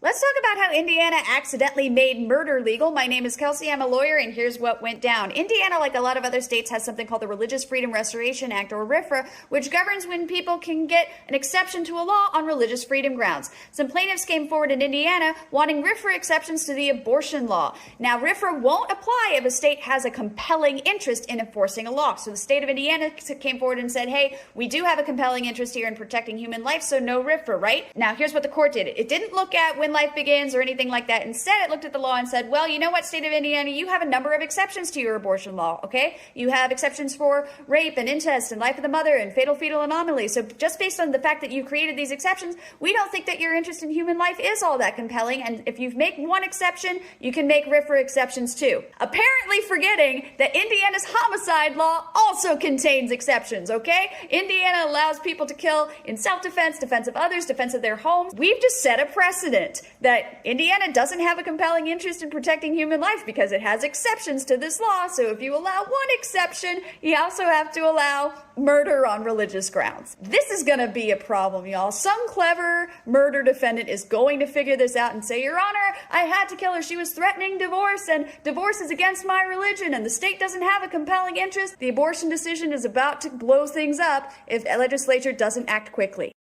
Let's talk about how Indiana accidentally made murder legal. My name is Kelsey. I'm a lawyer, and here's what went down. Indiana, like a lot of other states, has something called the Religious Freedom Restoration Act, or RFRA, which governs when people can get an exception to a law on religious freedom grounds. Some plaintiffs came forward in Indiana wanting RFRA exceptions to the abortion law. Now, RFRA won't apply if a state has a compelling interest in enforcing a law. So the state of Indiana came forward and said, hey, we do have a compelling interest here in protecting human life, so no RFRA, right? Now, here's what the court did. It didn't look at when life begins or anything like that. Instead, it looked at the law and said, well, you know what, state of Indiana, you have a number of exceptions to your abortion law, okay? You have exceptions for rape and incest and life of the mother and fatal fetal anomaly. So just based on the fact that you created these exceptions, we don't think that your interest in human life is all that compelling. And if you make one exception, you can make RFRA exceptions too. Apparently forgetting that Indiana's homicide law also contains exceptions, okay? Indiana allows people to kill in self-defense, defense of others, defense of their homes. We've just set a precedent that Indiana doesn't have a compelling interest in protecting human life because it has exceptions to this law. So if you allow one exception, you also have to allow murder on religious grounds. This is going to be a problem, y'all. Some clever murder defendant is going to figure this out and say, Your Honor, I had to kill her. She was threatening divorce, and divorce is against my religion, and the state doesn't have a compelling interest. The abortion decision is about to blow things up if the legislature doesn't act quickly.